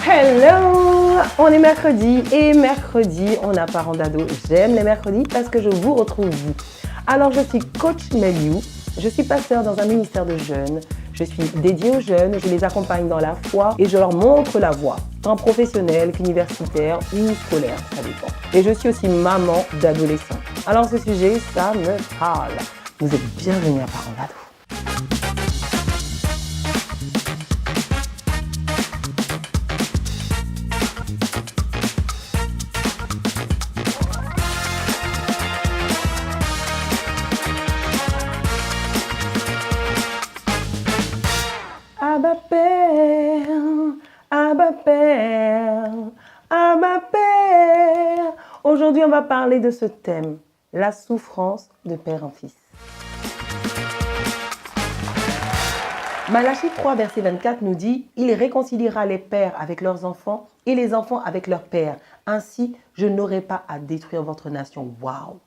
Hello! On est mercredi et mercredi, on a parents d'ado. J'aime les mercredis parce que je vous retrouve vous. Alors, je suis coach Meliou, je suis pasteur dans un ministère de jeunes. Je suis dédiée aux jeunes, je les accompagne dans la foi et je leur montre la voie, tant professionnelle qu'universitaire ou scolaire, ça dépend. Et je suis aussi maman d'adolescents. Alors, ce sujet, ça me parle. Vous êtes bienvenus à Parents d'ado. Abba Père, Abba Père, Abba Père. Aujourd'hui, on va parler de ce thème, la souffrance de père en fils. Malachie 3, verset 24 nous dit « Il réconciliera les pères avec leurs enfants et les enfants avec leurs pères. Ainsi, je n'aurai pas à détruire votre nation. » Waouh!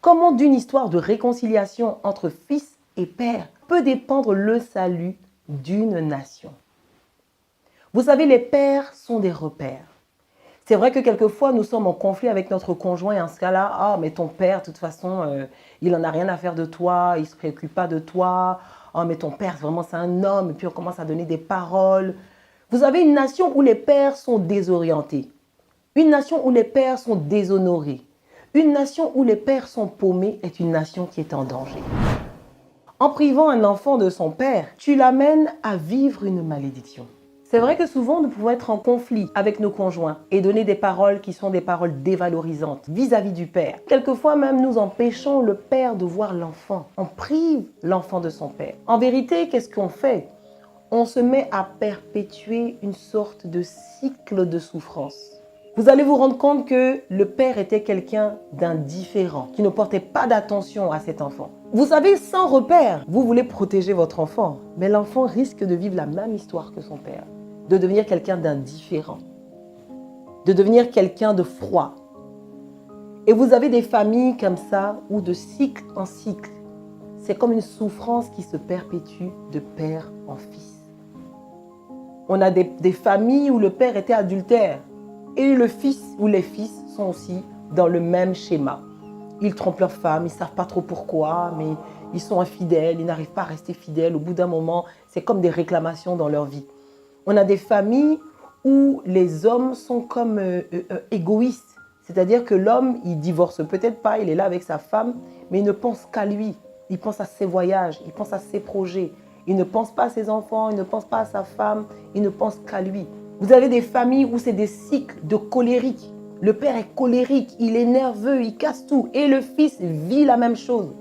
Comment d'une histoire de réconciliation entre fils et père peut dépendre le salut d'une nation? Vous savez, les pères sont des repères. C'est vrai que quelquefois, nous sommes en conflit avec notre conjoint et en ce cas-là, « Ah, mais ton père, de toute façon, il n'en a rien à faire de toi, il ne se préoccupe pas de toi. Oh, mais ton père, vraiment, c'est un homme. » Et puis, on commence à donner des paroles. Vous avez une nation où les pères sont désorientés. Une nation où les pères sont déshonorés. Une nation où les pères sont paumés est une nation qui est en danger. En privant un enfant de son père, tu l'amènes à vivre une malédiction. C'est vrai que souvent, nous pouvons être en conflit avec nos conjoints et donner des paroles qui sont des paroles dévalorisantes vis-à-vis du père. Quelquefois même, nous empêchons le père de voir l'enfant. On prive l'enfant de son père. En vérité, qu'est-ce qu'on fait? On se met à perpétuer une sorte de cycle de souffrance. Vous allez vous rendre compte que le père était quelqu'un d'indifférent, qui ne portait pas d'attention à cet enfant. Vous savez, sans repère, vous voulez protéger votre enfant, mais l'enfant risque de vivre la même histoire que son père, de devenir quelqu'un d'indifférent, de devenir quelqu'un de froid. Et vous avez des familles comme ça, où de cycle en cycle, c'est comme une souffrance qui se perpétue de père en fils. On a des familles où le père était adultère. Et le fils ou les fils sont aussi dans le même schéma. Ils trompent leur femme, ils ne savent pas trop pourquoi, mais ils sont infidèles, ils n'arrivent pas à rester fidèles. Au bout d'un moment, c'est comme des réclamations dans leur vie. On a des familles où les hommes sont comme égoïstes. C'est-à-dire que l'homme, il divorce peut-être pas, il est là avec sa femme, mais il ne pense qu'à lui. Il pense à ses voyages, il pense à ses projets. Il ne pense pas à ses enfants, il ne pense pas à sa femme, il ne pense qu'à lui. Vous avez des familles où c'est des cycles de colérique. Le père est colérique, il est nerveux, il casse tout. Et le fils vit la même chose.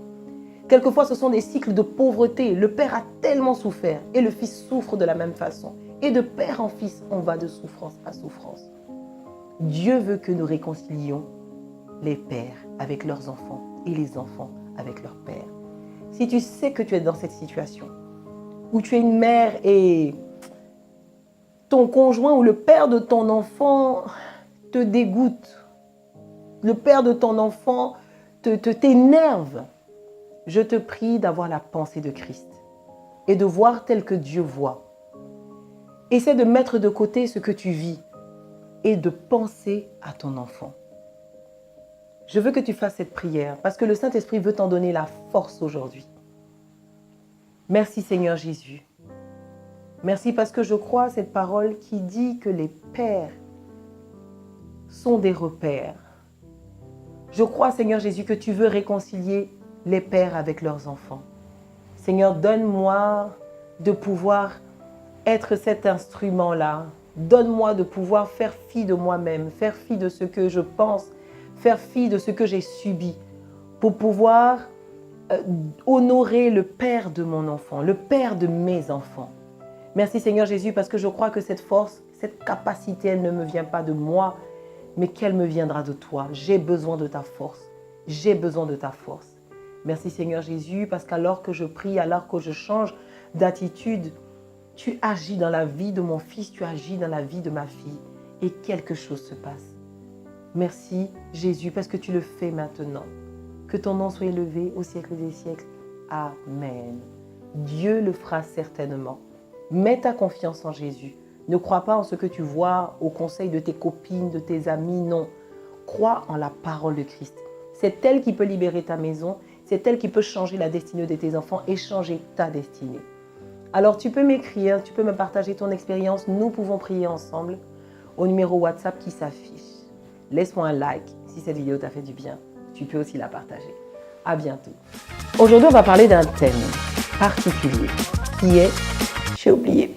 Quelquefois, ce sont des cycles de pauvreté. Le père a tellement souffert et le fils souffre de la même façon. Et de père en fils, on va de souffrance à souffrance. Dieu veut que nous réconcilions les pères avec leurs enfants et les enfants avec leurs pères. Si tu sais que tu es dans cette situation, où tu es une mère et ton conjoint ou le père de ton enfant te dégoûte, le père de ton enfant t'énerve, je te prie d'avoir la pensée de Christ et de voir tel que Dieu voit. Essaie de mettre de côté ce que tu vis et de penser à ton enfant. Je veux que tu fasses cette prière parce que le Saint-Esprit veut t'en donner la force aujourd'hui. Merci Seigneur Jésus. Merci parce que je crois à cette parole qui dit que les pères sont des repères. Je crois, Seigneur Jésus, que tu veux réconcilier les pères avec leurs enfants. Seigneur, donne-moi de pouvoir être cet instrument-là. Donne-moi de pouvoir faire fi de moi-même, faire fi de ce que je pense, faire fi de ce que j'ai subi pour pouvoir honorer le père de mon enfant, le père de mes enfants. Merci Seigneur Jésus parce que je crois que cette force, cette capacité, elle ne me vient pas de moi, mais qu'elle me viendra de toi. J'ai besoin de ta force. J'ai besoin de ta force. Merci Seigneur Jésus parce qu'alors que je prie, alors que je change d'attitude, tu agis dans la vie de mon fils, tu agis dans la vie de ma fille et quelque chose se passe. Merci Jésus parce que tu le fais maintenant. Que ton nom soit élevé au siècle des siècles. Amen. Dieu le fera certainement. Mets ta confiance en Jésus. Ne crois pas en ce que tu vois, aux conseils de tes copines, de tes amis, non. Crois en la parole de Christ. C'est elle qui peut libérer ta maison, c'est elle qui peut changer la destinée de tes enfants et changer ta destinée. Alors tu peux m'écrire, tu peux me partager ton expérience, nous pouvons prier ensemble au numéro WhatsApp qui s'affiche. Laisse-moi un like si cette vidéo t'a fait du bien. Tu peux aussi la partager. À bientôt. Aujourd'hui, on va parler d'un thème particulier qui est « J'ai oublié ».